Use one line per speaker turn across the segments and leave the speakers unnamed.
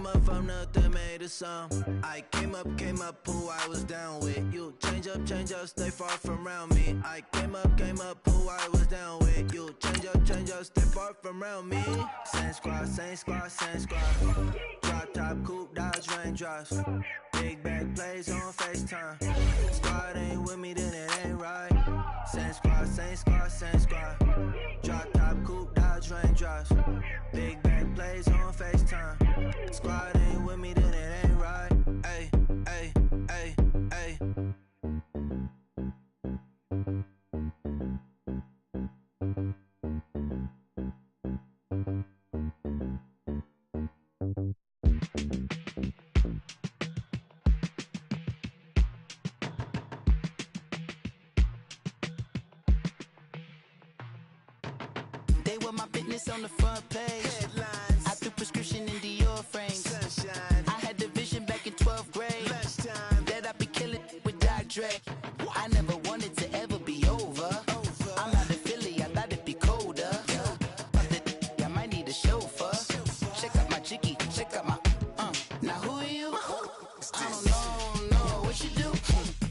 Came up from nothing, made a sum. I came up, who I was down with. You change up, stay far from around me. I came up, who I was down with. You change up, stay far from around me. Same squad. Drop top, coupe, Dodge raindrops. Big back plays on FaceTime. Squad ain't with me, then it ain't right. Same squad. Drop top, coupe, Dodge raindrops. Big back plays on FaceTime. Squad ain't with me, then it ain't right. Ay.
They were my business on the front page. Headlines. I threw prescription in Dior frames. Sunshine. I had the vision back in 12th grade. Lunchtime. That I'd be killing with Dr. Dre. I never wanted to ever be over. I'm out of Philly, I thought it'd be colder. I might need a chauffeur. Check out my chicky, check out my Now who are you? I don't know what you do.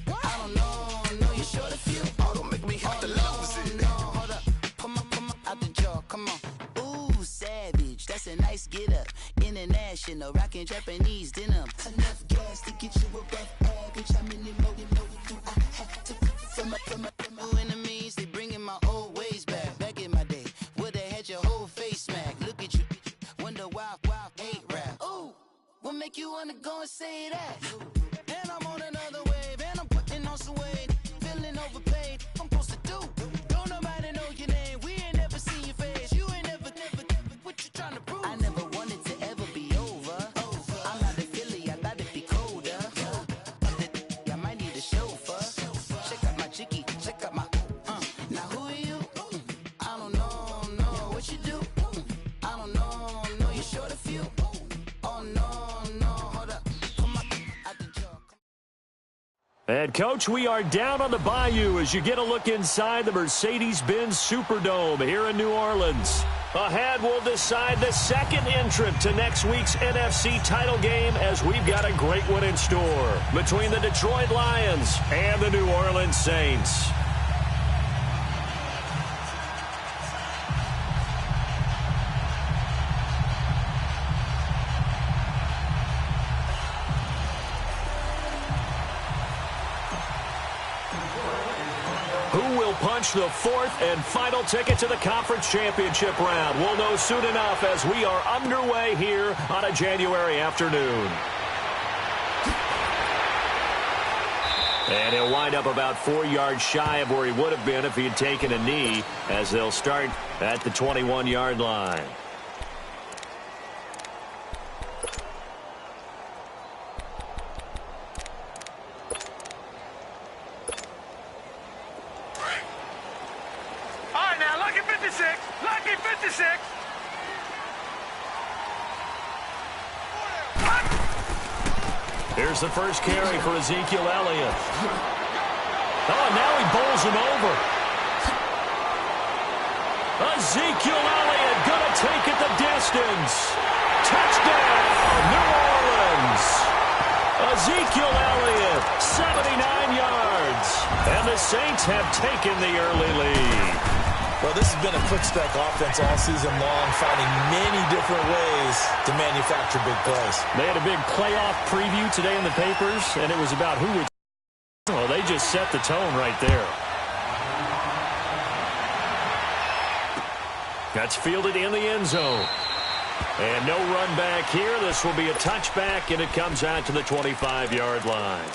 I don't know you're short a few.
Oh, don't make me have to lose it.
No, hold up. Pull my out the jaw, come on. Ooh, savage, that's a nice get up. International, rockin' Japanese denim. Enough gas to get you above average. How many more do I have to from my enemies? They bringing my old ways back. Back in my day, would've had your whole face smacked. Look at you, wonder why hate rap. Ooh, what make you wanna go and say that? And I'm on another wave, and I'm putting on some weight. Feeling overpaid, I'm supposed to do. Don't nobody know your name, we ain't never seen your face. You ain't never, what you trying to prove? I never wanted to ever be over. I'm out of Philly, I thought it'd be colder. I might need a chauffeur. Check out my chicky, check out my Now who are you? I don't know what you do. I don't know you're short a few. Oh no, hold up. Come on, out the jaw.
And, Coach, we are down on the bayou as you get a look inside the Mercedes-Benz Superdome here in New Orleans. Ahead, we'll decide the second entrant to next week's NFC title game as we've got a great one in store between the Detroit Lions and the New Orleans Saints. Who will punch the fourth and final ticket to the conference championship round? We'll know soon enough as we are underway here on a January afternoon. And he'll wind up about 4 yards shy of where he would have been if he had taken a knee, as they'll start at the 21-yard line. Here's the first carry for Ezekiel Elliott. Oh, now he bowls him over. Ezekiel Elliott going to take it the distance. Touchdown, New Orleans. Ezekiel Elliott, 79 yards. And the Saints have taken the early lead.
Well, this has been a quick-strike offense all season long, finding many different ways to manufacture big plays.
They had a big playoff preview today in the papers, and it was about who would... Well, they just set the tone right there. That's fielded in the end zone. And no run back here. This will be a touchback, and it comes out to the 25-yard line.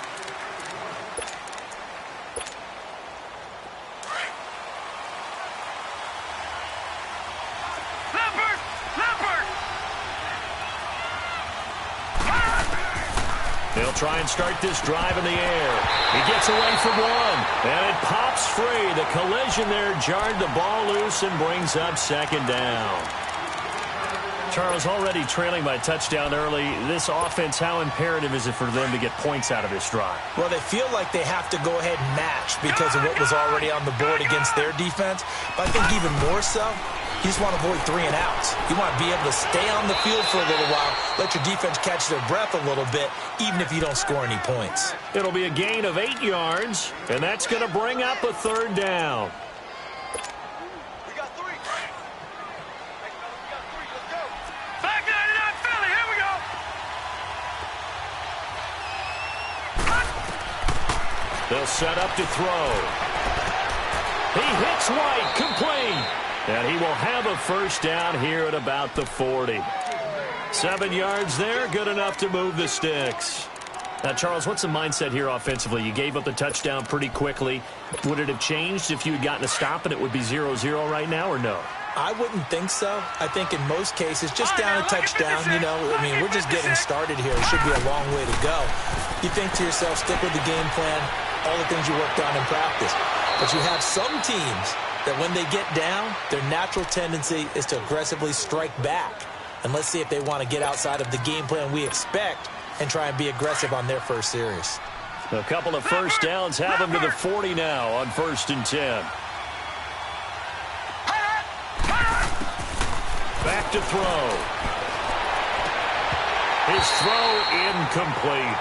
They'll try and start this drive in the air. He gets away from one, and it pops free. The collision there jarred the ball loose and brings up second down. Charles, already trailing by touchdown early. This offense, how imperative is it for them to get points out of this drive?
Well, they feel like they have to go ahead and match because of what was already on the board against their defense. But I think even more so, you just want to avoid 3 and outs. You want to be able to stay on the field for a little while, let your defense catch their breath a little bit, even if you don't score any points.
It'll be a gain of 8 yards, and that's going to bring up a 3rd down. They'll set up to throw. He hits White, complete. And he will have a 1st down here at about the 40. 7 yards there, good enough to move the sticks. Now, Charles, what's the mindset here offensively? You gave up the touchdown pretty quickly. Would it have changed if you had gotten a stop and it would be 0-0 right now, or no?
I wouldn't think so. I think in most cases, just down a touchdown, you know, I mean, we're just getting started here. It should be a long way to go. You think to yourself, stick with the game plan, all the things you worked on in practice. But you have some teams that when they get down, their natural tendency is to aggressively strike back. And let's see if they want to get outside of the game plan we expect and try and be aggressive on their first series.
A couple of 1st downs have them to the 40 now on 1st and 10. Back to throw. His throw incomplete.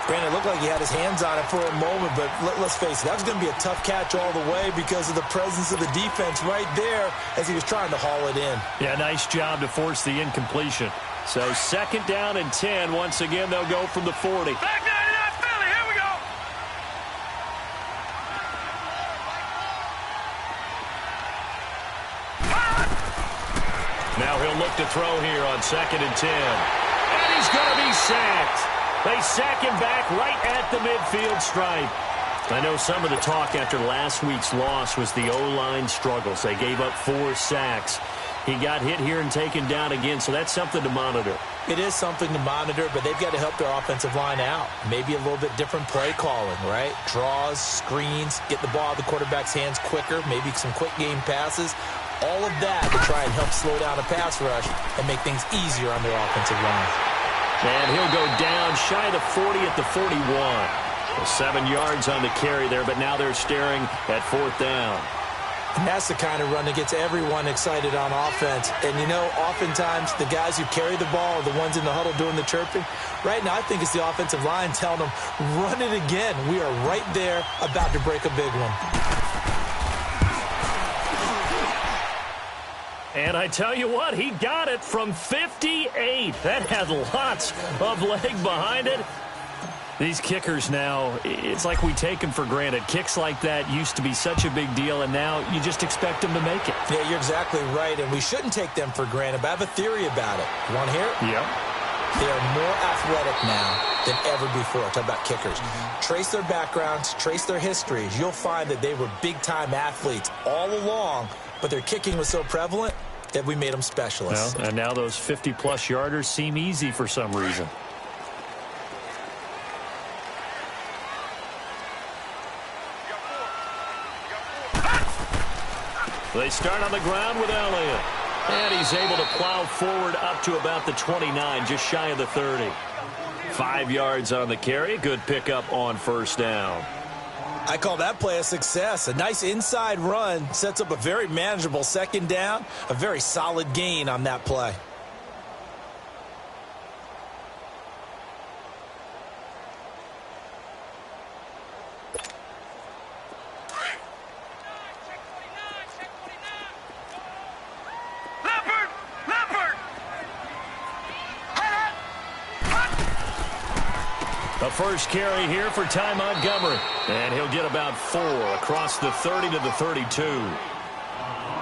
Granted, it looked like he had his hands on it for a moment, but let's face it, that was going to be a tough catch all the way because of the presence of the defense right there as he was trying to haul it in.
Yeah, nice job to force the incompletion. So 2nd down and 10. Once again, they'll go from the 40.
Back 99, Philly, here we go.
Now he'll look to throw here on 2nd and 10. And he's going to be sacked. They sack him back right at the midfield stripe. I know some of the talk after last week's loss was the O-line struggles. They gave up 4 sacks. He got hit here and taken down again, so that's something to monitor.
It is something to monitor, but they've got to help their offensive line out. Maybe a little bit different play calling, right? Draws, screens, get the ball out of the quarterback's hands quicker, maybe some quick game passes. All of that to try and help slow down a pass rush and make things easier on their offensive line.
And he'll go down shy of the 40 at the 41. 7 yards on the carry there, but now they're staring at 4th down.
And that's the kind of run that gets everyone excited on offense. And, you know, oftentimes the guys who carry the ball are the ones in the huddle doing the chirping. Right now, I think it's the offensive line telling them, run it again. We are right there about to break a big one.
And I tell you what, he got it from 58. That had lots of leg behind it. These kickers now, it's like we take them for granted. Kicks like that used to be such a big deal, and now you just expect them to make it.
Yeah, you're exactly right, and we shouldn't take them for granted, but I have a theory about it. You want to hear it?
Yep.
They are more athletic now than ever before. Talk about kickers. Trace their backgrounds, trace their histories. You'll find that they were big-time athletes all along, but their kicking was so prevalent that we made them specialists.
Well, and now those 50-plus yarders seem easy for some reason. They start on the ground with Elliott. And he's able to plow forward up to about the 29, just shy of the 30. 5 yards on the carry. Good pickup on 1st down.
I call that play a success. A nice inside run sets up a very manageable 2nd down. A very solid gain on that play.
The first carry here for Ty Montgomery. And he'll get about 4 across the 30 to the 32.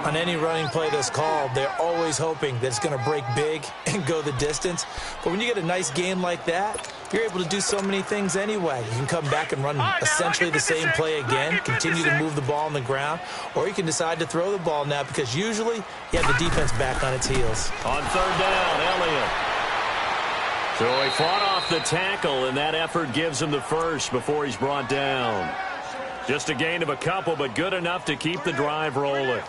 On any running play that's called, they're always hoping that it's going to break big and go the distance. But when you get a nice game like that, you're able to do so many things anyway. You can come back and run essentially the same play again, continue to move the ball on the ground, or you can decide to throw the ball now because usually you have the defense back on its heels.
On 3rd down, Elliott. So he fought off the tackle, and that effort gives him the first before he's brought down. Just a gain of a couple, but good enough to keep the drive rolling.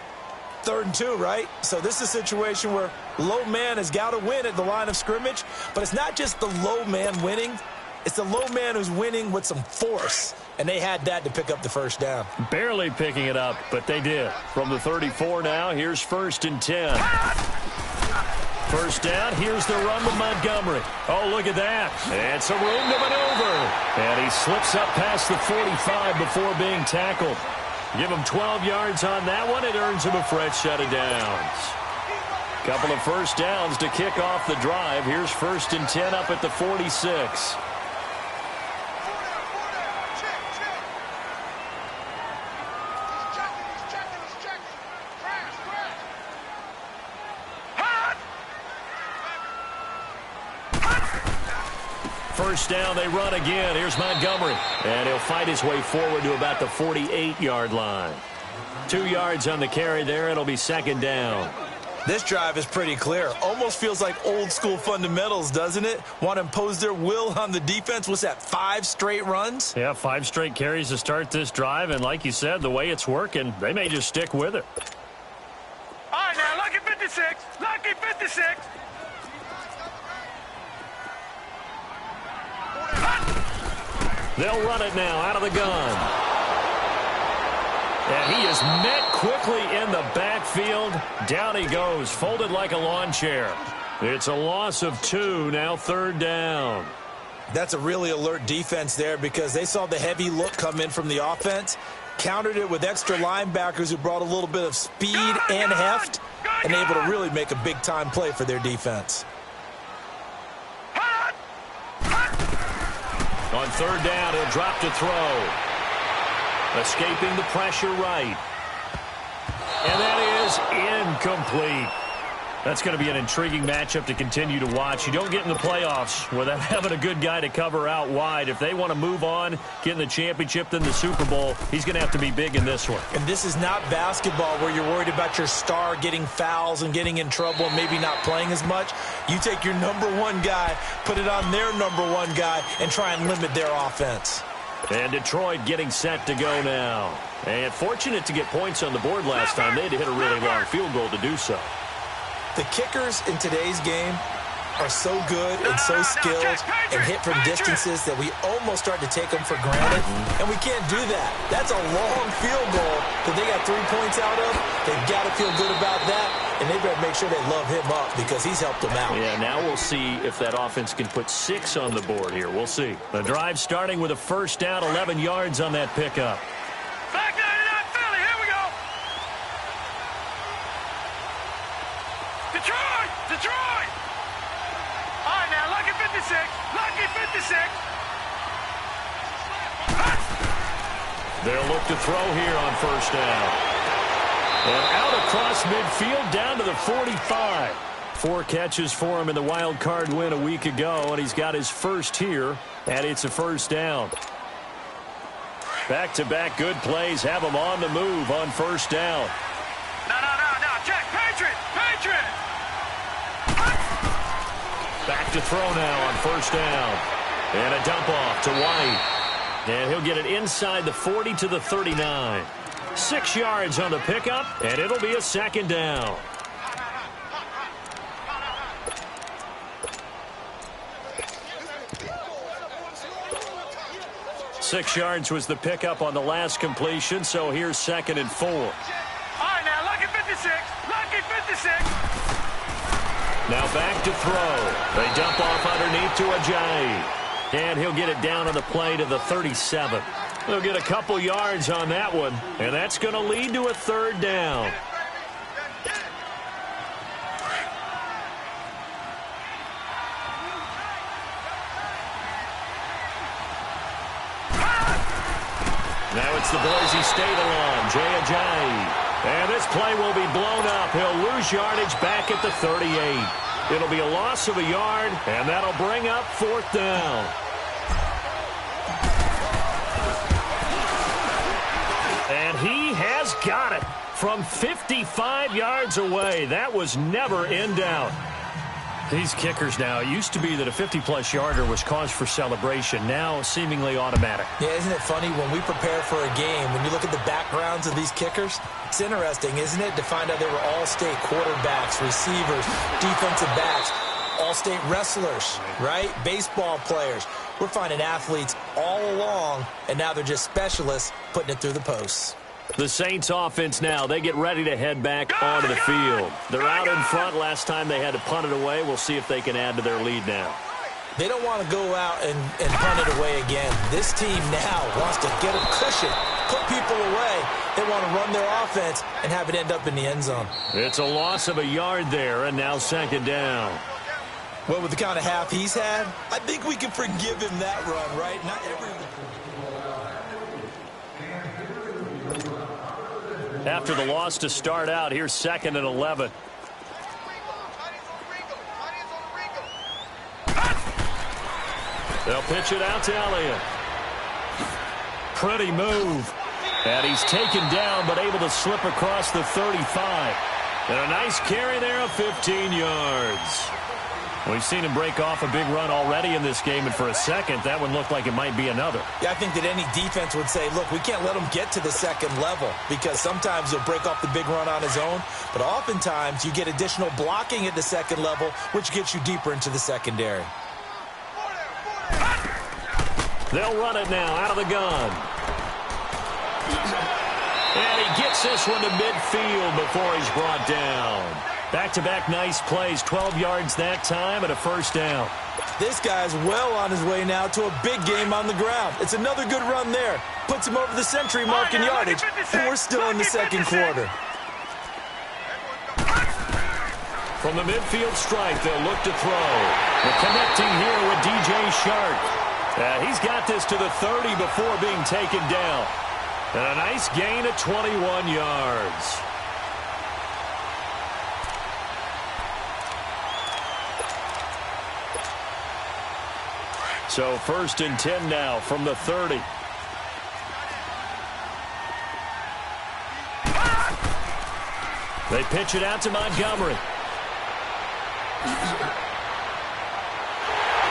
3rd and 2, right? So this is a situation where low man has got to win at the line of scrimmage, but it's not just the low man winning. It's the low man who's winning with some force, and they had that to pick up the first down.
Barely picking it up, but they did. From the 34 now, here's 1st and 10. First down, here's the run with Montgomery. Oh, look at that. And some room to maneuver. And he slips up past the 45 before being tackled. Give him 12 yards on that one. It earns him a fresh set of downs. Couple of first downs to kick off the drive. Here's 1st and 10 up at the 46. First down, they run again. Here's Montgomery. And he'll fight his way forward to about the 48-yard line. 2 yards on the carry there. It'll be 2nd down.
This drive is pretty clear. Almost feels like old-school fundamentals, doesn't it? Want to impose their will on the defense. What's that, 5 straight runs?
Yeah, 5 straight carries to start this drive. And like you said, the way it's working, they may just stick with it.
All right, now, lucky 56. Lucky 56.
They'll run it now out of the gun. And he is met quickly in the backfield. Down he goes, folded like a lawn chair. It's a loss of 2, now 3rd down.
That's a really alert defense there because they saw the heavy look come in from the offense, countered it with extra linebackers who brought a little bit of speed and heft, and able to really make a big-time play for their defense.
On 3rd down, he'll drop to throw. Escaping the pressure right. And that is incomplete. That's going to be an intriguing matchup to continue to watch. You don't get in the playoffs without having a good guy to cover out wide. If they want to move on, get in the championship, then the Super Bowl, he's going to have to be big in this one.
And this is not basketball where you're worried about your star getting fouls and getting in trouble and maybe not playing as much. You take your number 1 guy, put it on their number 1 guy, and try and limit their offense.
And Detroit getting set to go now. And fortunate to get points on the board last time. They had to hit a really long field goal to do so.
The kickers in today's game are so good and so skilled and hit from distances that we almost start to take them for granted, and we can't do that. That's a long field goal that they got 3 points out of. They've got to feel good about that, and they better make sure they love him up because he's helped them out.
Yeah, now we'll see if that offense can put 6 on the board here. We'll see. The drive starting with a first down, 11 yards on that pickup.
Back 99 Philly, here we go. Detroit! Detroit! All right, now, lucky 56. Lucky 56.
They'll look to throw here on first down. And out across midfield down to the 45. 4 catches for him in the wild card win a week ago, and he's got his first here, and it's a first down. Back-to-back good plays have him on the move on first down.
No. Check. Patriot. Patriot.
Back to throw now on first down. And a dump off to White. And he'll get it inside the 40 to the 39. 6 yards on the pickup, and it'll be a second down. Six yards was the pickup on the last completion, so here's 2nd and 4.
All right, now, lucky 56. Lucky 56.
Now back to throw. They dump off underneath to Ajayi. And he'll get it down on the play to the 37. They'll get a couple yards on that one, and that's going to lead to a third down. Now it's the Boise State alum, Jay Ajayi. And this play will be blown up. He'll lose yardage back at the 38. It'll be a loss of a yard, and that'll bring up 4th down. And he has got it from 55 yards away. That was never in doubt. These kickers now, it used to be that a 50-plus yarder was cause for celebration. Now, seemingly automatic.
Yeah, isn't it funny when we prepare for a game, when you look at the backgrounds of these kickers, it's interesting, isn't it, to find out they were all-state quarterbacks, receivers, defensive backs, all-state wrestlers, right? Baseball players. We're finding athletes all along, and now they're just specialists putting it through the posts.
The Saints offense now, they get ready to head back onto the field. They're out in front. Last time they had to punt it away. We'll see if they can add to their lead now.
They don't want to go out and punt it away again. This team now wants to get a cushion, put people away. They want to run their offense and have it end up in the end zone.
It's a loss of a yard there, and now second down.
Well, with the kind of half he's had, I think we can forgive him that run, right? Not everyone.
After the loss to start out, here's 2nd and 11. They'll pitch it out to Elliott. Pretty move. And he's taken down, but able to slip across the 35. And a nice carry there of 15 yards. We've seen him break off a big run already in this game, and for a second, that one looked like it might be another.
Yeah, I think that any defense would say, look, we can't let him get to the second level, because sometimes he'll break off the big run on his own, but oftentimes you get additional blocking at the second level, which gets you deeper into the secondary.
They'll run it now out of the gun. And he gets this one to midfield before he's brought down. Back-to-back nice plays, 12 yards that time and a first down.
This guy's well on his way now to a big game on the ground. It's another good run there. Puts him over the century mark in yardage, and we're still in the second quarter.
From the midfield stripe, they'll look to throw. They're connecting here with DJ Shark. He's got this to the 30 before being taken down. And a nice gain of 21 yards. So 1st and 10 now from the 30. They pitch it out to Montgomery.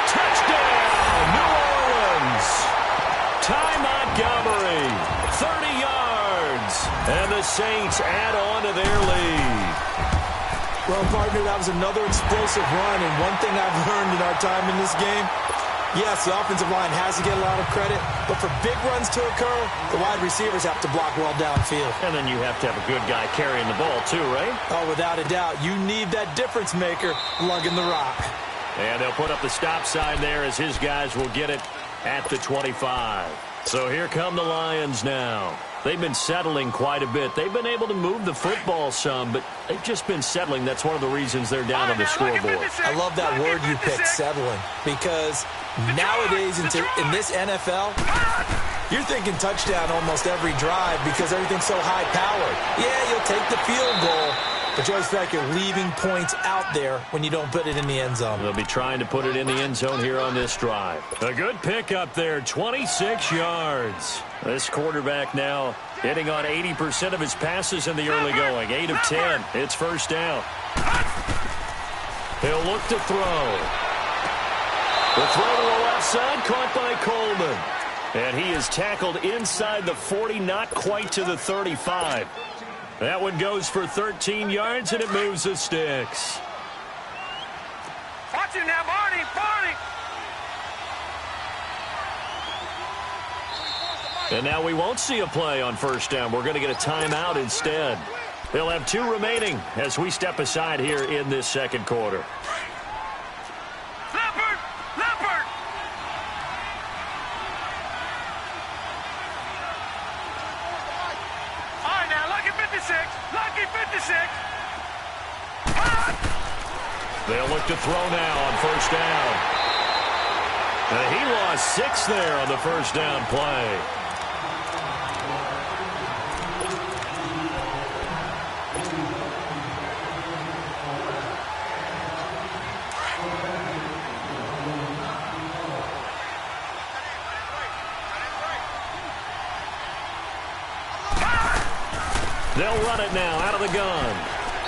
Touchdown, New Orleans. Ty Montgomery, 30 yards. And the Saints add on to their lead.
Well, partner, that was another explosive run, and one thing I've learned in our time in this game, yes, the offensive line has to get a lot of credit, but for big runs to occur, the wide receivers have to block well downfield.
And then you have to have a good guy carrying the ball too, right?
Oh, without a doubt. You need that difference maker lugging the rock.
And they'll put up the stop sign there as his guys will get it at the 25. So here come the Lions now. They've been settling quite a bit. They've been able to move the football some, but they've just been settling. That's one of the reasons they're down on the scoreboard.
I love that word you picked, settling, because nowadays in this NFL, you're thinking touchdown almost every drive because everything's so high-powered. Yeah, you'll take the field goal, but you always feel like you're leaving points out there when you don't put it in the end zone.
They'll be trying to put it in the end zone here on this drive. A good pickup there, 26 yards. This quarterback now hitting on 80% of his passes in the early going. 8 of 10. It's first down. He'll look to throw. The throw to the left side, caught by Coleman. And he is tackled inside the 40, not quite to the 35. That one goes for 13 yards, and it moves the sticks.
Watch him now, Barney, Barney.
And now we won't see a play on first down. We're going to get a timeout instead. They'll have 2 remaining as we step aside here in this second quarter.
Leopard, Leopard. All right, now, lucky 56, lucky 56.
They'll look to throw now on first down. And he lost 6 there on the first down play. They'll run it now out of the gun.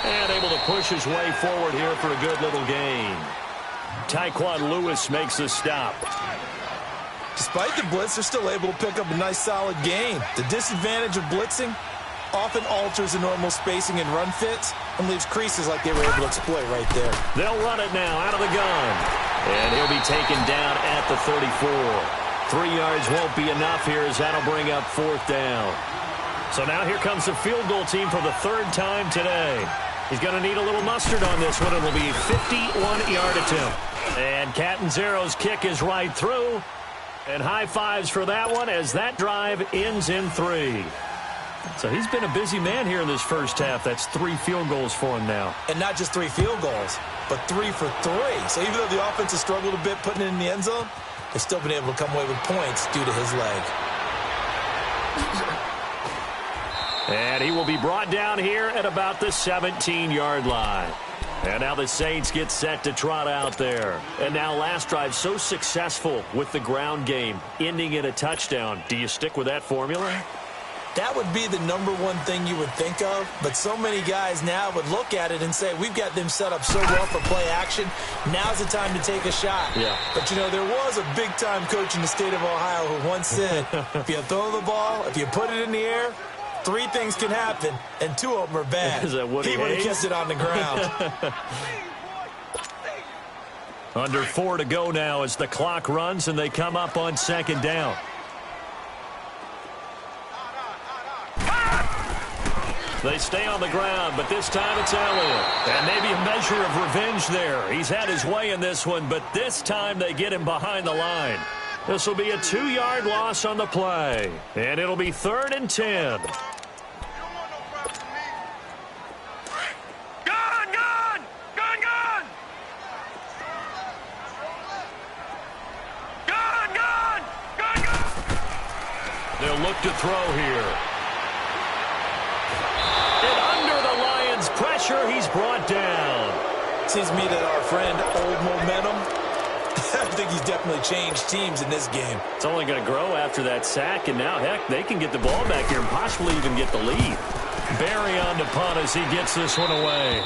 And able to push his way forward here for a good little gain. Tyquan Lewis makes the stop.
Despite the blitz, they're still able to pick up a nice solid gain. The disadvantage of blitzing often alters the normal spacing and run fits and leaves creases like they were able to exploit right there.
They'll run it now out of the gun. And he'll be taken down at the 34. 3 yards won't be enough here as that'll bring up 4th down. So now here comes the field goal team for the 3rd time today. He's going to need a little mustard on this one. It'll be a 51-yard attempt. And Catanzaro's kick is right through. And high fives for that one as that drive ends in 3. So he's been a busy man here in this first half. That's 3 field goals for him now.
And not just 3 field goals, but 3 for 3. So even though the offense has struggled a bit putting it in the end zone, they've still been able to come away with points due to his leg.
And he will be brought down here at about the 17-yard line. And now the Saints get set to trot out there. And now last drive so successful with the ground game, ending in a touchdown. Do you stick with that formula?
That would be the #1 thing you would think of, but so many guys now would look at it and say, we've got them set up so well for play action, now's the time to take a shot.
Yeah.
But, you know, there was a big-time coach in the state of Ohio who once said, if you throw the ball, if you put it in the air, 3 things can happen, and 2 of them are bad.
Is that Woody
He would have
Hayes?
kissed it on the ground.
Under 4 to go now as the clock runs and they come up on 2nd down. They stay on the ground, but this time it's Elliott. And maybe a measure of revenge there. He's had his way in this one, but this time they get him behind the line. This will be a 2-yard loss on the play. And it'll be 3rd and 10.
Gun! Gun! Gun! Gun! Gun! Gun! Gun! Gun!
They'll look to throw here. And under the Lions' pressure, he's brought down.
Seems to me that our friend, Old Momentum, I think he's definitely changed teams in this game.
It's only going to grow after that sack, and now, heck, they can get the ball back here and possibly even get the lead. Barry on to punt as he gets this one away.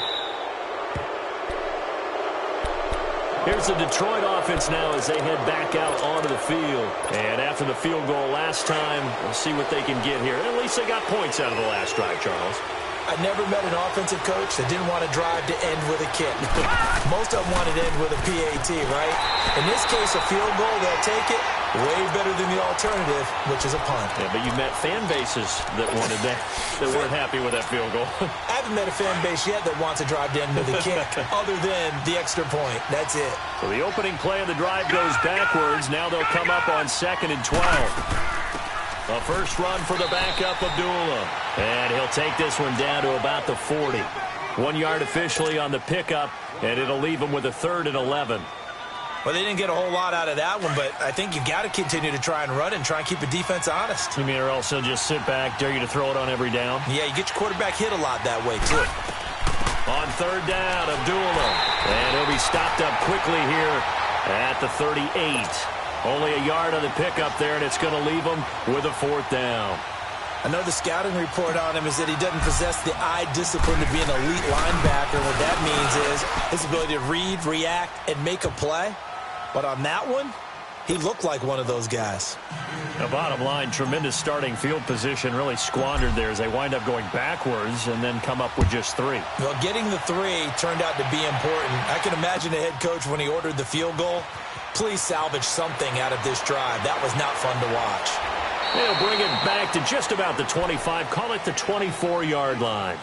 Here's the Detroit offense now as they head back out onto the field. And after the field goal last time, we'll see what they can get here. At least they got points out of the last drive, Charles.
I never met an offensive coach that didn't want to drive to end with a kick. Most of them wanted to end with a PAT, right? In this case, a field goal, they'll take it. Way better than the alternative, which is a punt.
Yeah, but you met fan bases that wanted that weren't happy with that field goal.
I haven't met a fan base yet that wants to drive to end with a kick other than the extra point. That's it.
So the opening play of the drive goes backwards. Now they'll come up on 2nd and 12. A first run for the backup, Abdullah. And he'll take this one down to about the 40. 1 yard officially on the pickup, and it'll leave him with a 3rd and 11.
Well, they didn't get a whole lot out of that one, but I think you got to continue to try and run and try and keep the defense honest.
You mean or else he'll just sit back, dare you to throw it on every down?
Yeah, you get your quarterback hit a lot that way, too.
On 3rd down, Abdullah. And he'll be stopped up quickly here at the 38. Only a yard on the pickup there, and it's going to leave him with a 4th down.
I know the scouting report on him is that he doesn't possess the eye discipline to be an elite linebacker. What that means is his ability to read, react, and make a play. But on that one, he looked like one of those guys.
The bottom line, tremendous starting field position, really squandered there as they wind up going backwards and then come up with just 3.
Well, getting the 3 turned out to be important. I can imagine the head coach when he ordered the field goal. Please salvage something out of this drive. That was not fun to watch.
They'll bring it back to just about the 25, call it the 24-yard line.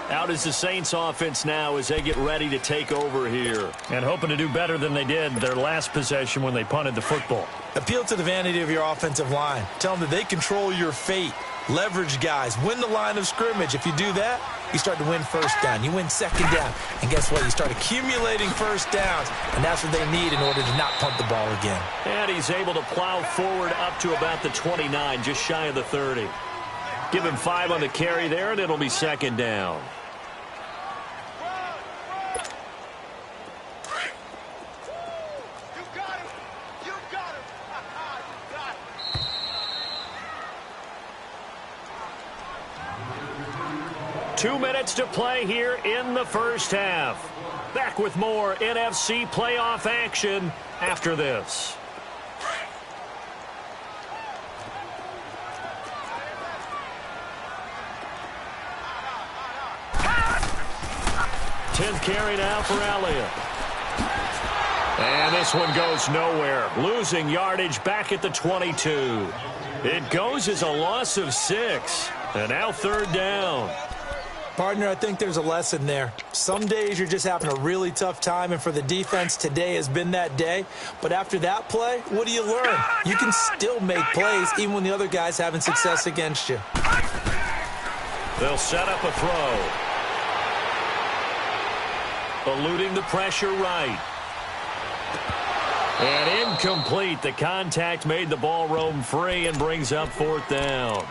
Out is the Saints offense now as they get ready to take over here. And hoping to do better than they did their last possession when they punted the football.
Appeal to the vanity of your offensive line. Tell them that they control your fate. Leverage guys. Win the line of scrimmage. If you do that, you start to win first down. You win 2nd down. And guess what? You start accumulating first downs. And that's what they need in order to not punt the ball again.
And he's able to plow forward up to about the 29, just shy of the 30. Give him 5 on the carry there, and it'll be 2nd down. 2 minutes to play here in the first half. Back with more NFC playoff action after this. 10th carry now for Elliott. And this one goes nowhere. Losing yardage back at the 22. It goes as a loss of 6. And now 3rd down.
Partner, I think there's a lesson there. Some days you're just having a really tough time, and for the defense, today has been that day. But after that play, what do you learn? You can still make plays even when the other guy's having success against you.
They'll set up a throw. Eluding the pressure right. And incomplete. The contact made the ball roam free and brings up 4th down.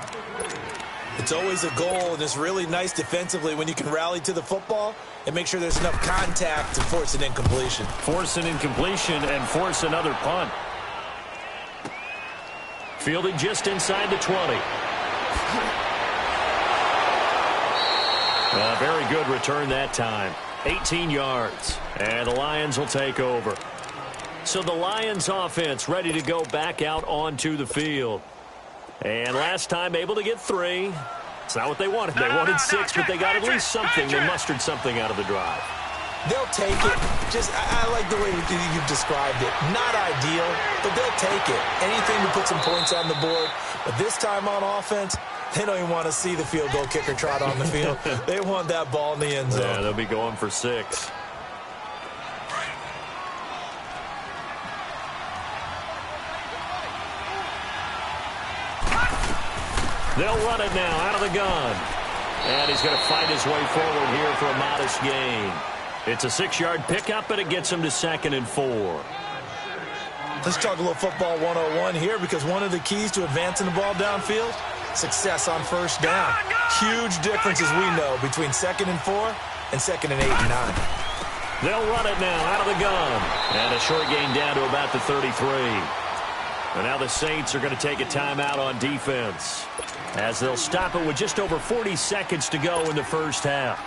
It's always a goal, and it's really nice defensively when you can rally to the football and make sure there's enough contact to force an incompletion. Force an incompletion and force another punt. Fielded just inside the 20. A very good return that time. 18 yards. And the Lions will take over. So the Lions offense ready to go back out onto the field. And last time able to get 3. It's not what they wanted. They wanted 6, but they got at least something. They mustered something out of the drive. They'll take it. I like the way you've described it. Not ideal, but they'll take it. Anything to put some points on the board. But this time on offense, they don't even want to see the field goal kicker trot on the field. They want that ball in the end zone.
Yeah, they'll be going for 6. They'll run it now out of the gun. And he's going to fight his way forward here for a modest gain. It's a 6-yard pickup, and it gets him to 2nd and 4.
Let's talk a little football 101 here, because one of the keys to advancing the ball downfield, success on 1st down. Huge difference, as we know, between 2nd and 4 and 2nd and 8 and 9.
They'll run it now out of the gun. And a short gain down to about the 33. And now the Saints are going to take a timeout on defense, as they'll stop it with just over 40 seconds to go in the first half.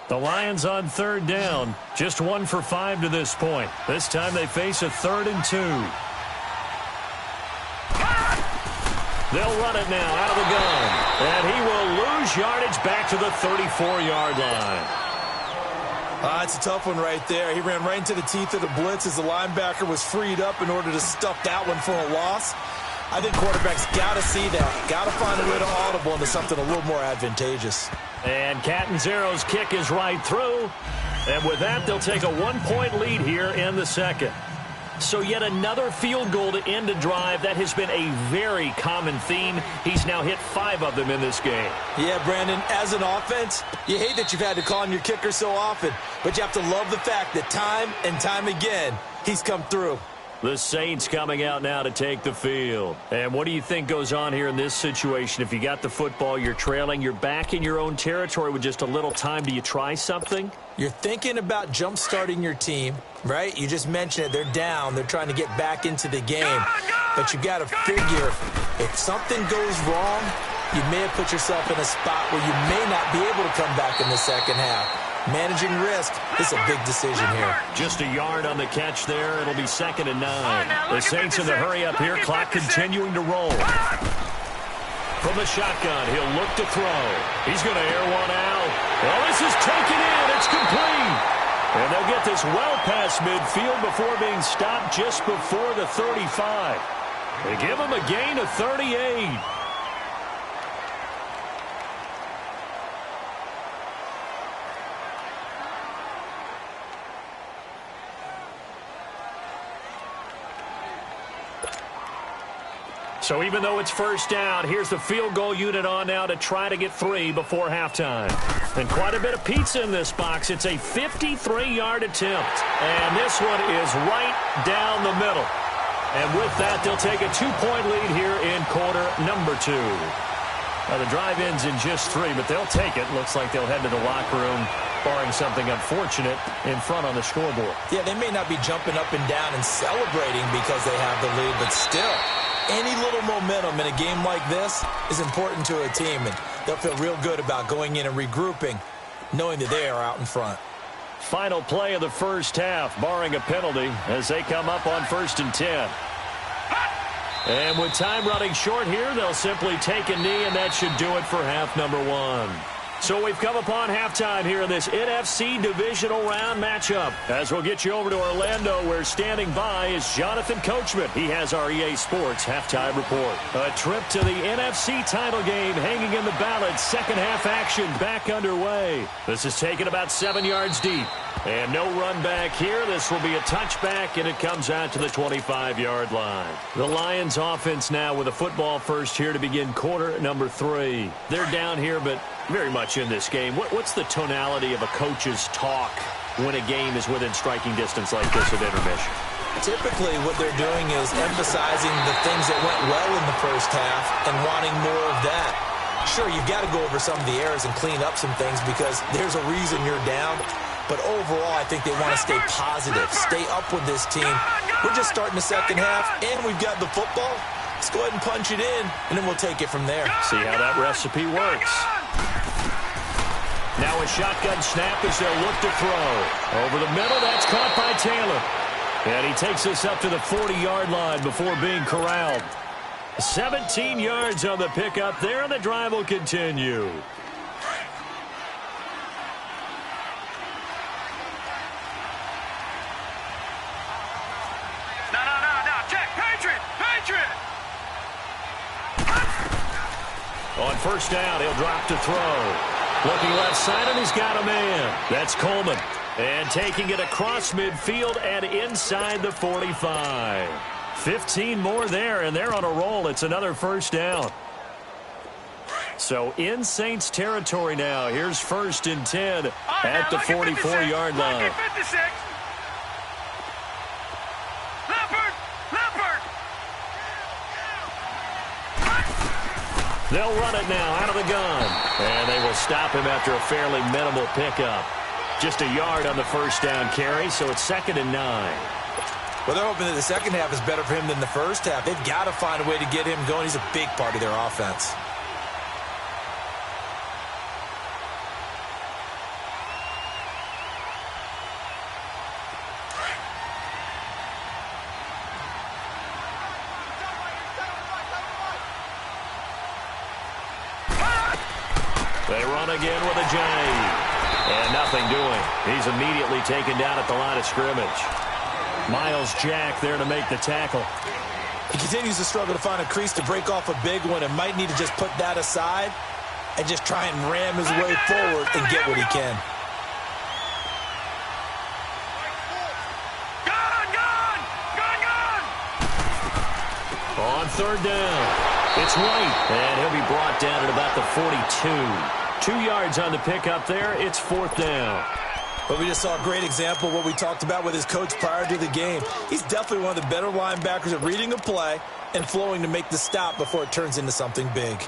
The Lions on 3rd down, just 1 for 5 to this point. This time they face a 3rd and 2. They'll run it now out of the gun. And he will lose yardage back to the 34-yard line.
It's a tough one right there. He ran right into the teeth of the blitz as the linebacker was freed up in order to stuff that one for a loss. I think quarterbacks got to see that. Got to find a way to audible into something a little more advantageous.
And Catanzaro's kick is right through. And with that, they'll take a 1-point lead here in the second. So yet another field goal to end a drive. That has been a very common theme. He's now hit 5 of them in this game.
Yeah, Brandon, as an offense, you hate that you've had to call on your kicker so often, but you have to love the fact that time and time again, he's come through.
The Saints coming out now to take the field. And what do you think goes on here in this situation? If you got the football, you're trailing, you're back in your own territory with just a little time. Do you try something?
You're thinking about jump-starting your team, right? You just mentioned it. They're down. They're trying to get back into the game. But you got to figure, if something goes wrong, you may have put yourself in a spot where you may not be able to come back in the second half. Managing risk is a big decision here.
Just a yard on the catch there. It'll be 2nd and 9. The Saints in the hurry up here. Clock continuing to roll. From the shotgun, he'll look to throw. He's going to air one out. Well, this is taken in. It's complete. And they'll get this well past midfield before being stopped just before the 35. They give him a gain of 38. So even though it's 1st down, here's the field goal unit on now to try to get 3 before halftime. And quite a bit of pizza in this box. It's a 53-yard attempt. And this one is right down the middle. And with that, they'll take a 2-point lead here in quarter number 2. Now, the drive ends in just 3, but they'll take it. Looks like they'll head to the locker room barring something unfortunate in front on the scoreboard.
Yeah, they may not be jumping up and down and celebrating because they have the lead, but still, any little momentum in a game like this is important to a team, and they'll feel real good about going in and regrouping, knowing that they are out in front.
Final play of the first half, barring a penalty, as they come up on 1st and 10. And with time running short here, they'll simply take a knee, and that should do it for half number 1. So we've come upon halftime here in this NFC divisional round matchup. As we'll get you over to Orlando, where standing by is Jonathan Coachman. He has our EA Sports halftime report. A trip to the NFC title game hanging in the balance. Second half action back underway. This is taken about 7 yards deep. And no run back here. This will be a touchback, and it comes out to the 25-yard line. The Lions offense now with a football first here to begin quarter number 3. They're down here, but very much in this game. What's the tonality of a coach's talk when a game is within striking distance like this at intermission?
Typically, what they're doing is emphasizing the things that went well in the first half and wanting more of that. Sure, you've got to go over some of the errors and clean up some things because there's a reason you're down. But overall, I think they want to stay positive, stay up with this team. We're just starting the second half, and we've got the football. Let's go ahead and punch it in, and then we'll take it from there.
See how that recipe works. Now a shotgun snap as they'll look to throw. Over the middle, that's caught by Taylor. And he takes us up to the 40-yard line before being corralled. 17 yards on the pickup there, and the drive will continue. On first down, he'll drop to throw. Looking left side, and he's got a man. That's Coleman. And taking it across midfield and inside the 45. 15 more there, and they're on a roll. It's another first down. So in Saints territory now. Here's 1st and 10 at the 44-yard line. They'll run it now out of the gun. And they will stop him after a fairly minimal pickup. Just a yard on the first down carry, so it's 2nd and 9.
Well, they're hoping that the second half is better for him than the first half. They've got to find a way to get him going. He's a big part of their offense.
They run again with a J. And nothing doing. He's immediately taken down at the line of scrimmage. Miles Jack there to make the tackle.
He continues to struggle to find a crease to break off a big one and might need to just put that aside and just try and ram his way forward and get what he can.
On third down, it's White, and he'll be brought down at about the 42. 2 yards on the pickup there. It's 4th down.
But we just saw a great example of what we talked about with his coach prior to the game. He's definitely one of the better linebackers at reading a play and flowing to make the stop before it turns into something big.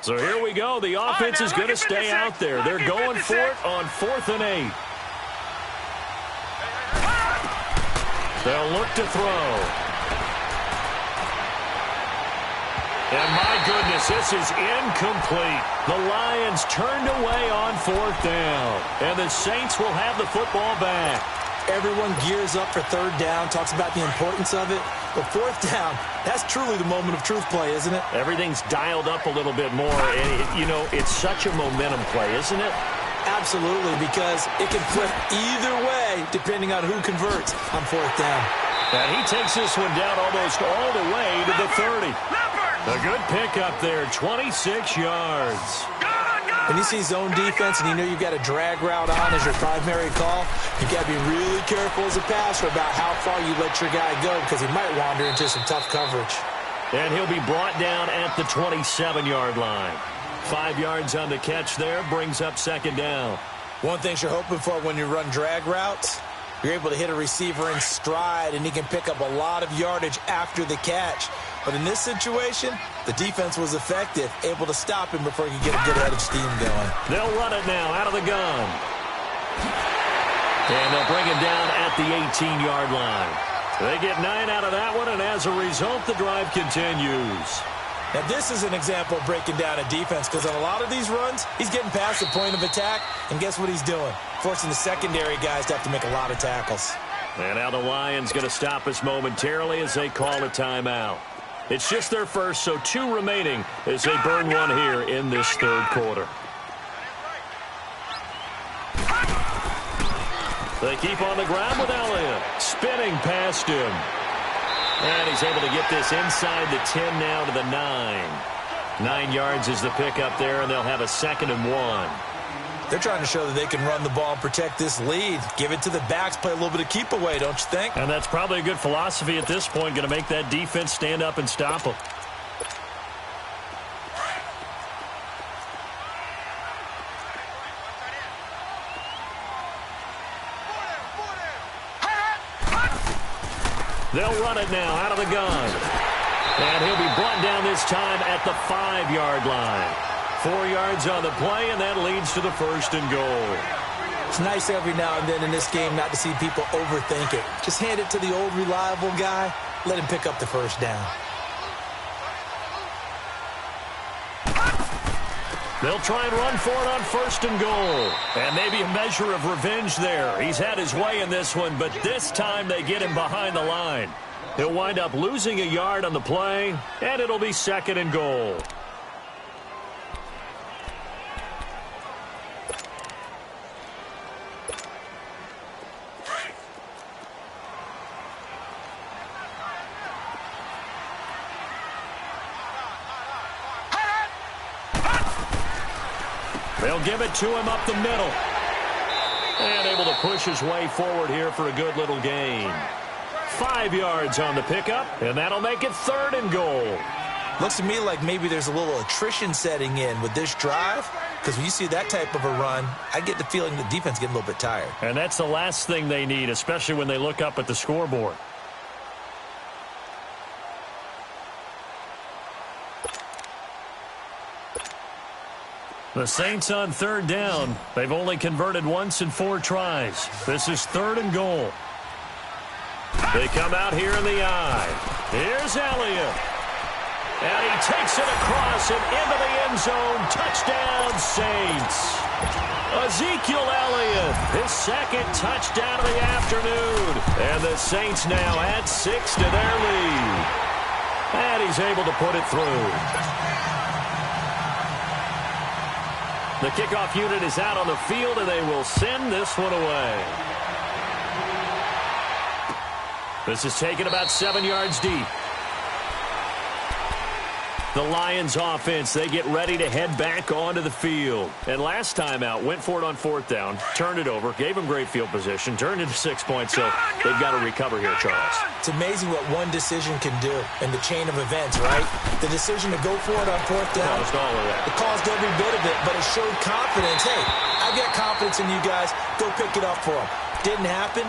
So here we go. The offense is going to stay out there. They're going for it on 4th and 8. They'll look to throw. And my goodness, this is incomplete. The Lions turned away on 4th down. And the Saints will have the football back.
Everyone gears up for 3rd down, talks about the importance of it. But 4th down, that's truly the moment of truth play, isn't it?
Everything's dialed up a little bit more. And, it's such a momentum play, isn't it?
Absolutely, because it can flip either way depending on who converts on 4th down.
And he takes this one down almost all the way to the 30. A good pickup there, 26 yards.
When you see zone defense and you know you've got a drag route on as your primary call, you've got to be really careful as a passer about how far you let your guy go because he might wander into some tough coverage.
And he'll be brought down at the 27-yard line. 5 yards on the catch there, brings up 2nd down.
One thing you're hoping for when you run drag routes, you're able to hit a receiver in stride and he can pick up a lot of yardage after the catch. But in this situation, the defense was effective, able to stop him before he could get a good head of steam going.
They'll run it now out of the gun. And they'll bring him down at the 18-yard line. They get 9 out of that one, and as a result, the drive continues.
Now, this is an example of breaking down a defense, because on a lot of these runs, he's getting past the point of attack, and guess what he's doing? Forcing the secondary guys to have to make a lot of tackles.
And now the Lions going to stop us momentarily as they call a timeout. It's just their first, so 2 remaining as they burn one here in this third quarter. They keep on the ground with Elliott, spinning past him. And he's able to get this inside the 10 now to the 9. 9 yards is the pickup there, and they'll have a 2nd and 1.
They're trying to show that they can run the ball and protect this lead. Give it to the backs, play a little bit of keep away, don't you think?
And that's probably a good philosophy at this point, going to make that defense stand up and stop them. They'll run it now out of the gun. And he'll be brought down this time at the 5-yard line. 4 yards on the play, and that leads to the 1st and goal.
It's nice every now and then in this game not to see people overthink it. Just hand it to the old reliable guy. Let him pick up the 1st down.
They'll try and run for it on 1st and goal. And maybe a measure of revenge there. He's had his way in this one, but this time they get him behind the line. He'll wind up losing a yard on the play, and it'll be 2nd and goal. They'll give it to him up the middle. And able to push his way forward here for a good little gain. 5 yards on the pickup, and that'll make it 3rd and goal.
Looks to me like maybe there's a little attrition setting in with this drive, because when you see that type of a run, I get the feeling the defense getting a little bit tired.
And that's the last thing they need, especially when they look up at the scoreboard. The Saints on 3rd down. They've only converted once in 4 tries. This is 3rd and goal. They come out here in the eye. Here's Elliott. And he takes it across and into the end zone. Touchdown, Saints. Ezekiel Elliott, his 2nd touchdown of the afternoon. And the Saints now add 6 to their lead. And he's able to put it through. The kickoff unit is out on the field, and they will send this one away. This is taken about 7 yards deep. The Lions offense, they get ready to head back onto the field. And last time out, went for it on 4th down, turned it over, gave them great field position, turned into 6 points, so they've got to recover here, Charles.
It's amazing what one decision can do in the chain of events, right? The decision to go for it on 4th down.
Caused all of that.
It caused every bit of it, but it showed confidence. Hey, I've got confidence in you guys. Go pick it up for them. Didn't happen.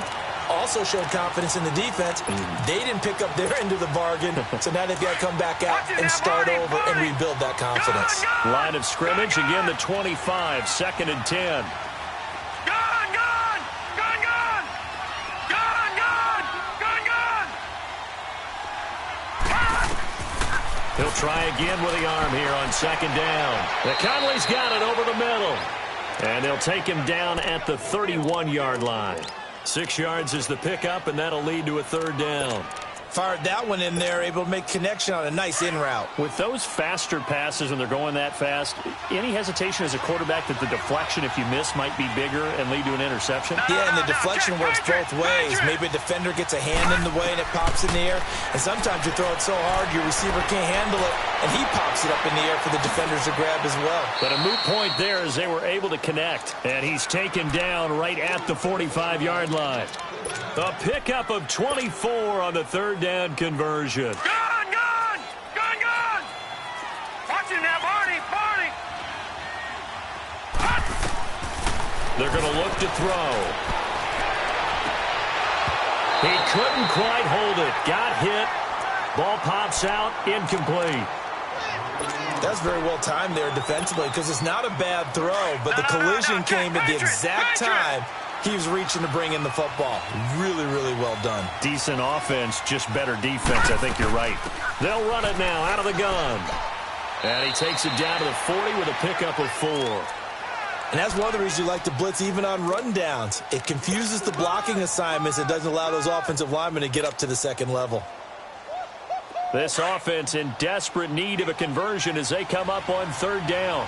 Also showed confidence in the defense. They didn't pick up their end of the bargain, so now they've got to come back out and start over and rebuild that confidence.
Line of scrimmage, again the 25, 2nd and 10. He'll try again with the arm here on 2nd down. Conley's got it over the middle. And they'll take him down at the 31-yard line. 6 yards is the pickup, and that'll lead to a 3rd down.
Fired that one in there, able to make connection on a nice in route.
With those faster passes when they're going that fast, any hesitation as a quarterback that the deflection, if you miss, might be bigger and lead to an interception?
Yeah, and the deflection works both ways. Maybe a defender gets a hand in the way and it pops in the air, and sometimes you throw it so hard your receiver can't handle it, and he pops it up in the air for the defenders to grab as well.
But a moot point there as they were able to connect, and he's taken down right at the 45-yard line. A pickup of 24 on the 3rd down conversion.
Gone! Watch him now, Barney!
They're going to look to throw. He couldn't quite hold it. Got hit. Ball pops out, incomplete.
That's very well timed there defensively because it's not a bad throw, but the collision came at the exact time he was reaching to bring in the football. Really, really well done.
Decent offense, just better defense. I think you're right. They'll run it now out of the gun. And he takes it down to the 40 with a pickup of 4.
And that's one of the reasons you like to blitz even on rundowns. It confuses the blocking assignments. It doesn't allow those offensive linemen to get up to the second level.
This offense in desperate need of a conversion as they come up on 3rd down.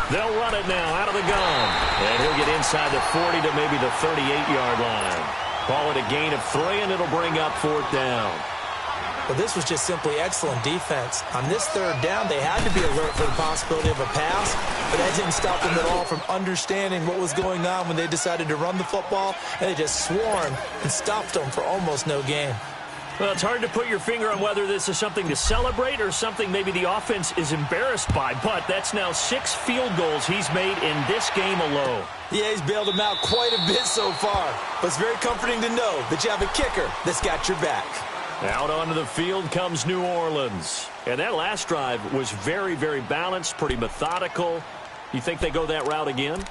They'll run it now out of the gun. And he'll get inside the 40 to maybe the 38-yard line. Call it a gain of 3, and it'll bring up 4th down.
But this was just simply excellent defense. On this 3rd down, they had to be alert for the possibility of a pass, but that didn't stop them at all from understanding what was going on when they decided to run the football, and they just swarmed and stopped them for almost no gain.
Well, it's hard to put your finger on whether this is something to celebrate or something maybe the offense is embarrassed by, but that's now 6 field goals he's made in this game alone.
Yeah, he's bailed them out quite a bit so far, but it's very comforting to know that you have a kicker that's got your back.
Out onto the field comes New Orleans. And that last drive was very, very balanced, pretty methodical. You think they go that route again?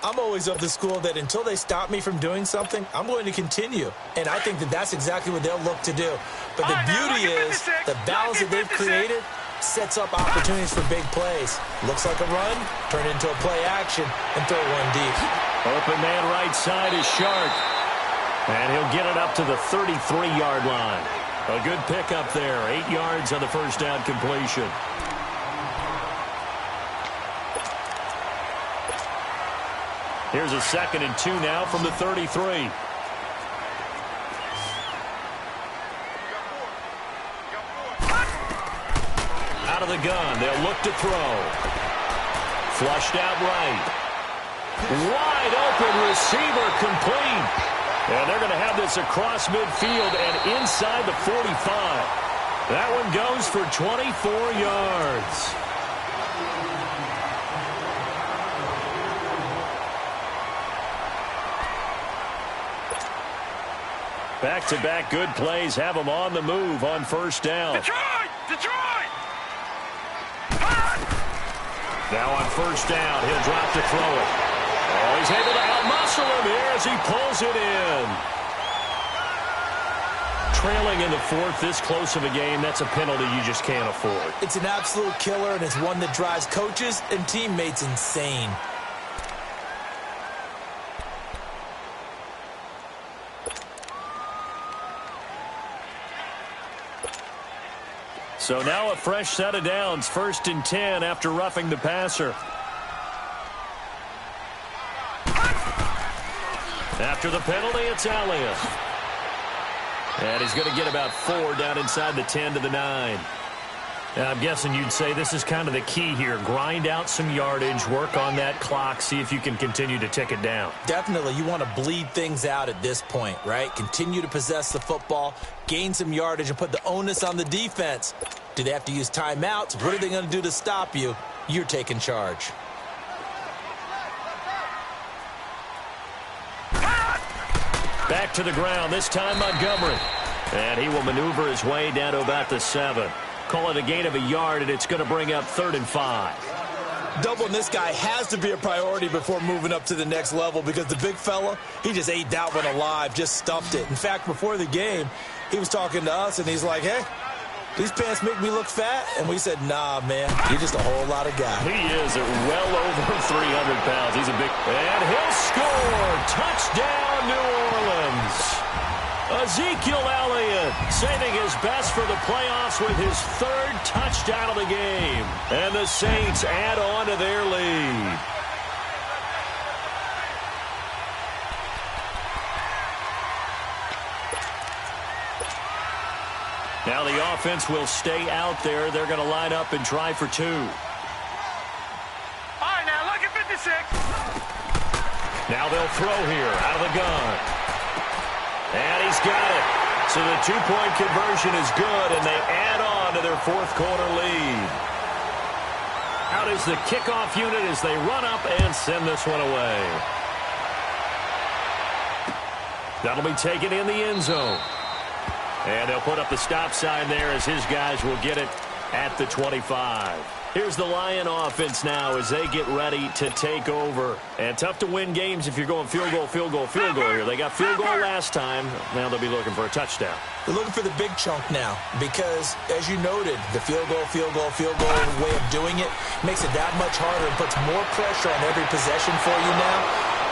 I'm always of the school that until they stop me from doing something, I'm going to continue. And I think that that's exactly what they'll look to do. But the beauty is the balance that they've created sets up opportunities for big plays. Looks like a run, turn it into a play action, and throw one deep.
Open man right side is Shark. And he'll get it up to the 33-yard line. A good pickup there. 8 yards on the first down completion. Here's a 2nd and 2 now from the 33. Out of the gun. They'll look to throw. Flushed out right. Wide open receiver complete. And they're going to have this across midfield and inside the 45. That one goes for 24 yards. Back-to-back good plays have them on the move on 1st down.
Detroit! Detroit!
Now on 1st down, he'll drop to throw it. Oh, he's able to out-muscle him here as he pulls it in. Trailing in the 4th, this close of a game, that's a penalty you just can't afford.
It's an absolute killer, and it's one that drives coaches and teammates insane.
So now a fresh set of downs, 1st and 10 after roughing the passer. After the penalty, it's Elliott. And he's going to get about 4 down inside the 10 to the 9. And I'm guessing you'd say this is kind of the key here. Grind out some yardage, work on that clock, see if you can continue to tick it down.
Definitely. You want to bleed things out at this point, right? Continue to possess the football, gain some yardage, and put the onus on the defense. Do they have to use timeouts? What are they going to do to stop you? You're taking charge.
Back to the ground, this time Montgomery. And he will maneuver his way down to about the 7. Call it a gain of a yard, and it's going to bring up 3rd and 5.
Doubling this guy has to be a priority before moving up to the next level because the big fella, he just ate that one alive, just stuffed it. In fact, before the game, he was talking to us, and he's like, hey, these pants make me look fat? And we said, nah, man, you're just a whole lot of guy.
He is at well over 300 pounds. He's a big... And he'll score! Touchdown, New Orleans! Ezekiel Elliott saving his best for the playoffs with his 3rd touchdown of the game. And the Saints add on to their lead. Now the offense will stay out there. They're going to line up and try for 2.
All right, now look at 56.
Now they'll throw here out of the gun. And he's got it. So the 2-point conversion is good, and they add on to their 4th quarter lead. Out is the kickoff unit as they run up and send this one away. That'll be taken in the end zone. And they'll put up the stop sign there as his guys will get it at the 25. Here's the Lion offense now as they get ready to take over. And tough to win games if you're going field goal here. They got field goal last time. Now they'll be looking for a touchdown.
They're looking for the big chunk now because, as you noted, the field goal way of doing it makes it that much harder and puts more pressure on every possession for you now.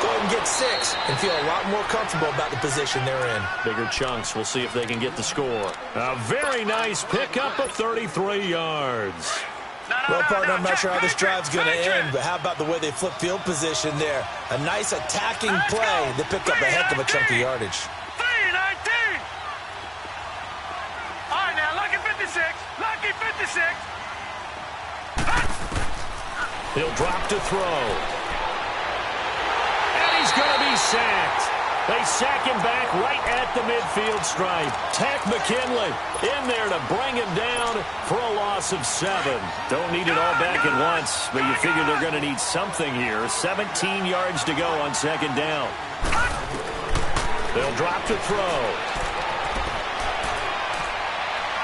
Go ahead and get 6 and feel a lot more comfortable about the position they're in.
Bigger chunks. We'll see if they can get the score. A very nice pickup of 33 yards.
Well, partner, I'm not sure how this drive's going to end, but how about the way they flip field position there? A nice attacking play. They picked up a heck of a chunk of yardage.
3-19. All right, now, lucky 56. Lucky 56.
He'll drop to throw. And he's going to be sacked. They sack him back right at the midfield stripe. Tack McKinley in there to bring him down for a loss of 7. Don't need it all back at once, but you figure they're going to need something here. 17 yards to go on second down. They'll drop to throw.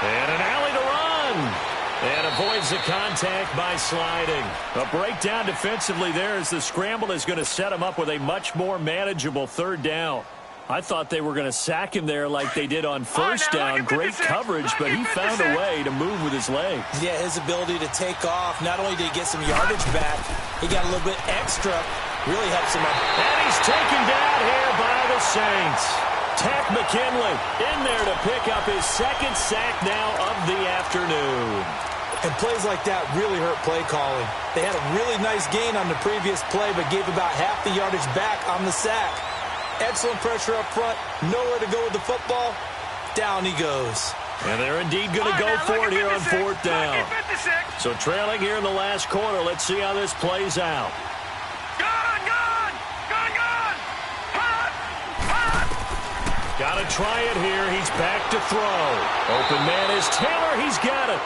And an alley to run. And avoids the contact by sliding. A breakdown defensively there as the scramble is going to set him up with a much more manageable third down. I thought they were going to sack him there like they did on first down. Great coverage, but he found a way to move with his legs.
Yeah, his ability to take off, not only did he get some yardage back, he got a little bit extra. Really helps him up.
And he's taken down here by the Saints. Tack McKinley in there to pick up his second sack now of the afternoon.
And plays like that really hurt play calling. They had a really nice gain on the previous play, but gave about half the yardage back on the sack. Excellent pressure up front. Nowhere to go with the football. Down he goes.
And they're indeed going to go for it here on fourth down. So trailing here in the last quarter. Let's see how this plays out. Got to try it here. He's back to throw. Open man is Taylor. He's got it.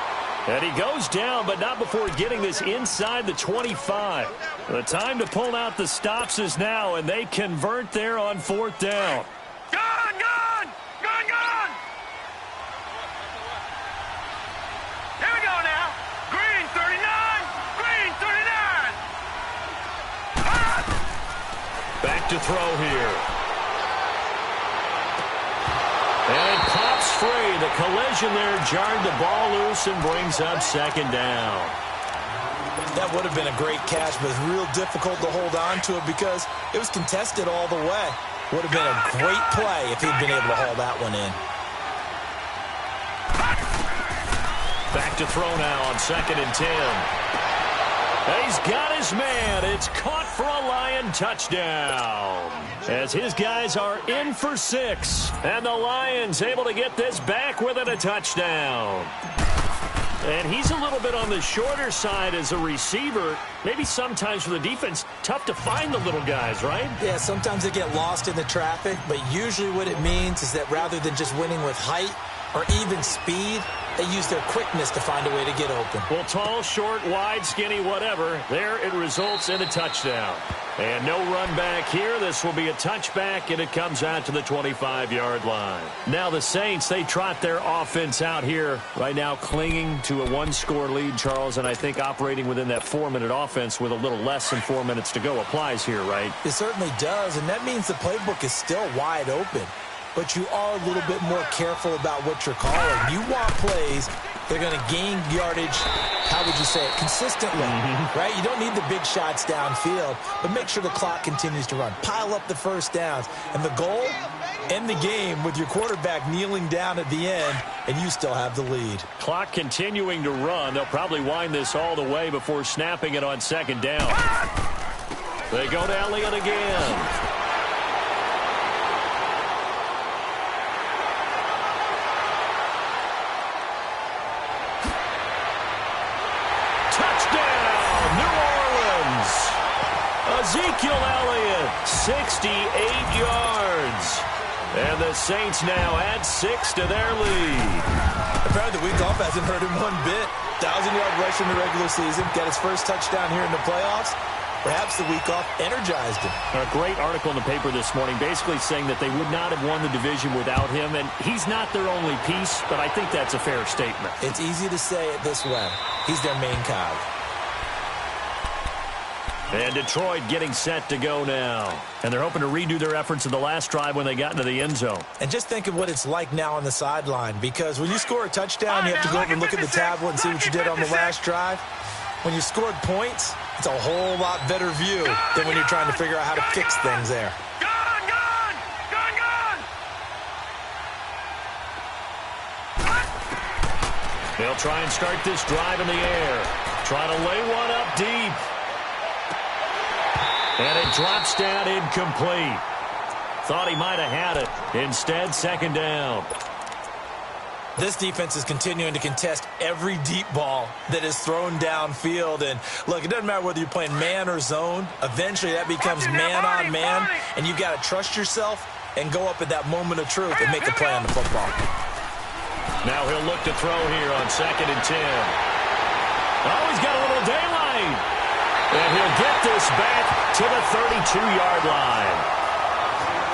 And he goes down, but not before getting this inside the 25. The time to pull out the stops is now, and they convert there on fourth down.
Gone! Here we go now. Green 39.
Back to throw here. And it pops free. The collision there jarred the ball loose and brings up second down.
That would have been a great catch, but it's real difficult to hold on to it because it was contested all the way. Would have been a great play if he'd been able to haul that one in.
Back to throw now on 2nd and 10. He's got his man. It's caught for a Lion touchdown. As his guys are in for 6. And the Lions able to get this back within a touchdown. And he's a little bit on the shorter side as a receiver. Maybe sometimes for the defense, tough to find the little guys, right?
Yeah, sometimes they get lost in the traffic, but usually what it means is that rather than just winning with height or even speed, they use their quickness to find a way to get open.
Well, tall, short, wide, skinny, whatever. There it results in a touchdown. And no run back here. This will be a touchback, and it comes out to the 25-yard line. Now the Saints, they trot their offense out here right now, clinging to a one-score lead, Charles, and I think operating within that 4-minute offense with a little less than 4 minutes to go applies here, right?
It certainly does, and that means the playbook is still wide open. But you are a little bit more careful about what you're calling. You want plays that are going to gain yardage, how would you say it, consistently, right? You don't need the big shots downfield, but make sure the clock continues to run. Pile up the first downs. And the goal, end the game with your quarterback kneeling down at the end, and you still have the lead.
Clock continuing to run. They'll probably wind this all the way before snapping it on 2nd down. They go to Elliott again. Ezekiel Elliott, 68 yards. And the Saints now add 6 to their lead.
Apparently the week off hasn't hurt him one bit. 1,000-yard rush in the regular season. Got his first touchdown here in the playoffs. Perhaps the week off energized him.
A great article in the paper this morning basically saying that they would not have won the division without him, and he's not their only piece, but I think that's a fair statement.
It's easy to say it this way. He's their main cog.
And Detroit getting set to go now. And they're hoping to redo their efforts in the last drive when they got into the end zone.
And just think of what it's like now on the sideline, because when you score a touchdown, you have to go over and look at the tablet and see what you did on the last drive. When you scored points, it's a whole lot better view than when you're trying to figure out how to fix things there.
Gone, gone, gone, gone.
They'll try and start this drive in the air. Try to lay one up deep. And it drops down incomplete. Thought he might have had it. Instead, second down.
This defense is continuing to contest every deep ball that is thrown downfield. And, look, it doesn't matter whether you're playing man or zone. Eventually, that becomes man on man. And you've got to trust yourself and go up at that moment of truth and make a play on the football.
Now he'll look to throw here on 2nd and 10. Oh, he's got a little daylight. And he'll get this back to the 32-yard line.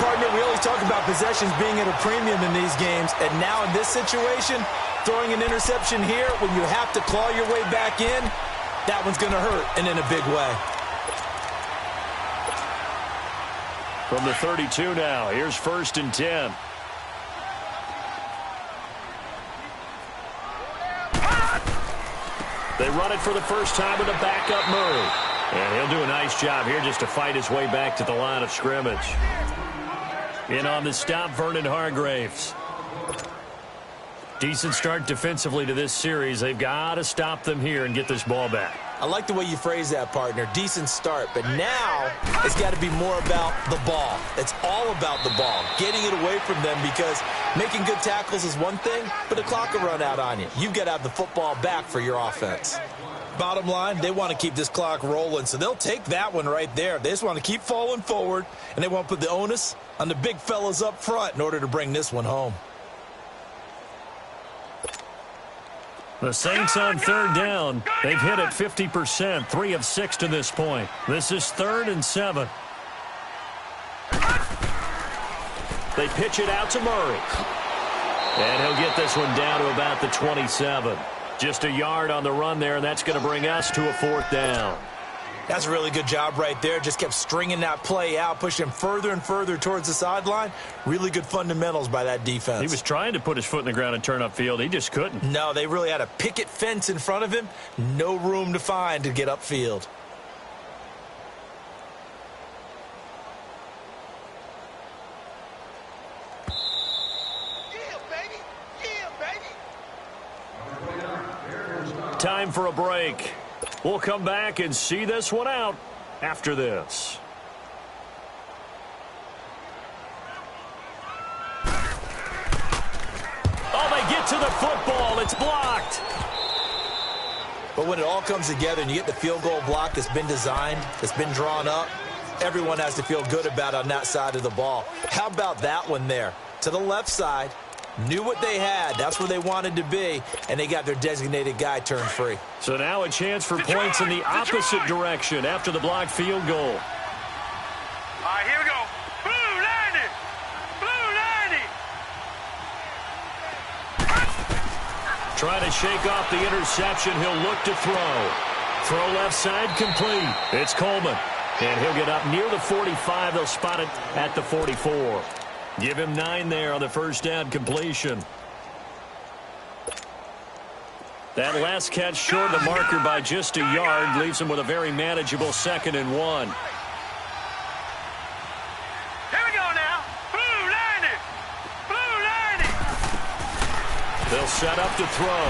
Partner, we always talk about possessions being at a premium in these games. And now in this situation, throwing an interception here when you have to claw your way back in, that one's going to hurt, and in a big way.
From the 32 now, here's 1st and 10. They run it for the first time with a backup Murray. And he'll do a nice job here just to fight his way back to the line of scrimmage. In on the stop, Vernon Hargraves. Decent start defensively to this series. They've got to stop them here and get this ball back.
I like the way you phrase that, partner. Decent start. But now it's got to be more about the ball. It's all about the ball. Getting it away from them, because making good tackles is one thing, but the clock will run out on you. You've got to have the football back for your offense. Bottom line, they want to keep this clock rolling, so they'll take that one right there. They just want to keep falling forward, and they want to put the onus on the big fellas up front in order to bring this one home.
The Saints on 3rd down. They've hit it 50%, 3 of 6 to this point. This is 3rd and 7. They pitch it out to Murray. And he'll get this one down to about the 27. Just a yard on the run there, and that's going to bring us to a 4th down.
That's a really good job right there. Just kept stringing that play out, pushing him further and further towards the sideline. Really good fundamentals by that defense.
He was trying to put his foot in the ground and turn upfield. He just couldn't.
No, they really had a picket fence in front of him. No room to find to get upfield.
Time for a break. We'll come back and see this one out after this. Oh, they get to the football. It's blocked.
But when it all comes together and you get the field goal block that's been designed, that's been drawn up, everyone has to feel good about on that side of the ball. How about that one there? To the left side. Knew what they had. That's where they wanted to be, and they got their designated guy turned free.
So now a chance for points in the opposite direction after the blocked field goal.
All right, here we go. Blue 90. Blue 90.
Trying to shake off the interception. He'll look to throw. Throw left side complete. It's Coleman. And he'll get up near the 45. They'll spot it at the 44. Give him 9 there on the first down completion. That last catch short of the marker by just a yard leaves him with a very manageable 2nd and 1.
Here we go now. Blue 90. Blue 90.
They'll set up to throw.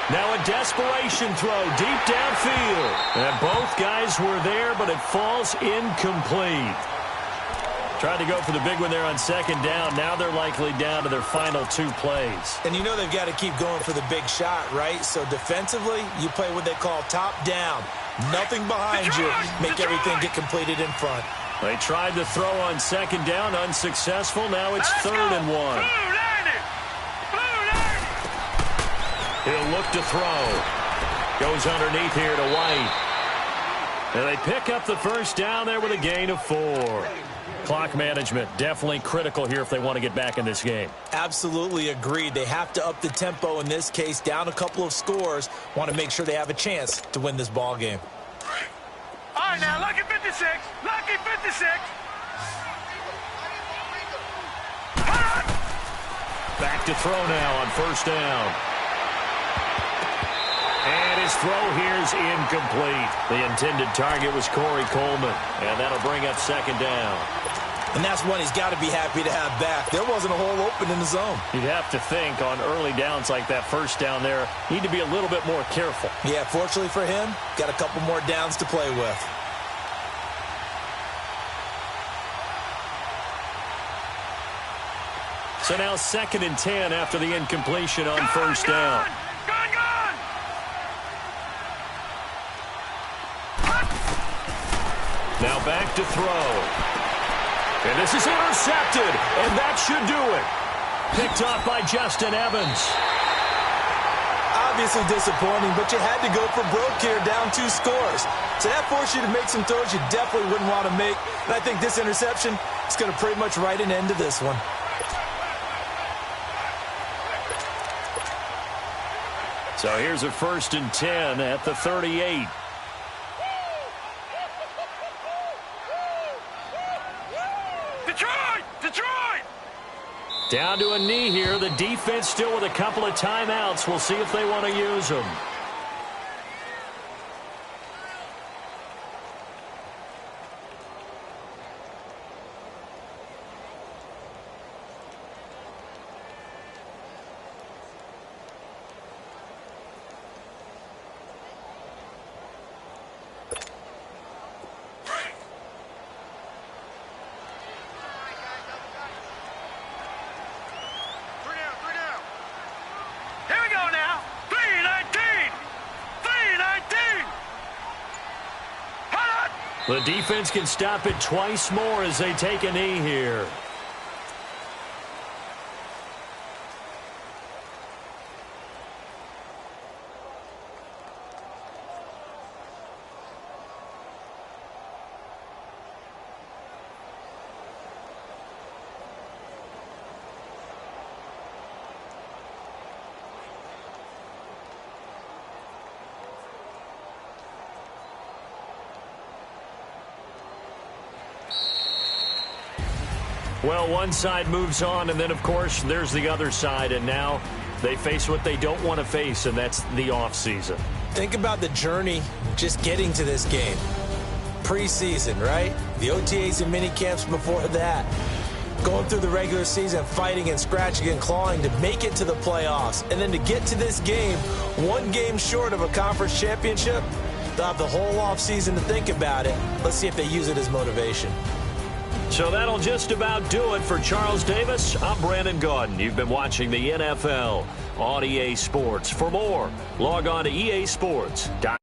Now a desperation throw deep downfield. And both guys were there, but it falls incomplete. Tried to go for the big one there on 2nd down. Now they're likely down to their final 2 plays.
And you know they've got to keep going for the big shot, right? So defensively, you play what they call top down. Nothing behind you. Make everything get completed in front.
They tried to throw on 2nd down. Unsuccessful. Now it's 3rd and 1.
Blue 90. Blue 90.
He'll look to throw. Goes underneath here to White. And they pick up the first down there with a gain of 4. Clock management definitely critical here if they want to get back in this game.
Absolutely agreed. They have to up the tempo in this case, down a couple of scores. Want to make sure they have a chance to win this ball game.
All right, now, lucky 56. Lucky 56.
Back to throw now on first down. And his throw here is incomplete. The intended target was Corey Coleman, and that'll bring up second down.
And that's one he's got to be happy to have back. There wasn't a hole open in the zone.
You'd have to think on early downs like that first down there, need to be a little bit more careful.
Yeah, fortunately for him, got a couple more downs to play with.
So now 2nd and 10 after the incompletion on first down.
Gone!
Now back to throw. And this is intercepted, and that should do it. Picked off by Justin Evans.
Obviously disappointing, but you had to go for broke here, down 2 scores. So that forced you to make some throws you definitely wouldn't want to make. And I think this interception is going to pretty much write an end to this one.
So here's a 1st and 10 at the 38.
Detroit!
Down to a knee here. The defense still with a couple of timeouts. We'll see if they want to use them. The defense can stop it twice more as they take a knee here. Well, one side moves on, and then, of course, there's the other side, and now they face what they don't want to face, and that's the offseason.
Think about the journey just getting to this game. Preseason, right? The OTAs and mini camps before that. Going through the regular season, fighting and scratching and clawing to make it to the playoffs. And then to get to this game, one game short of a conference championship, they'll have the whole offseason to think about it. Let's see if they use it as motivation.
So that'll just about do it for Charles Davis. I'm Brandon Gaudin. You've been watching the NFL on EA Sports. For more, log on to easports.com.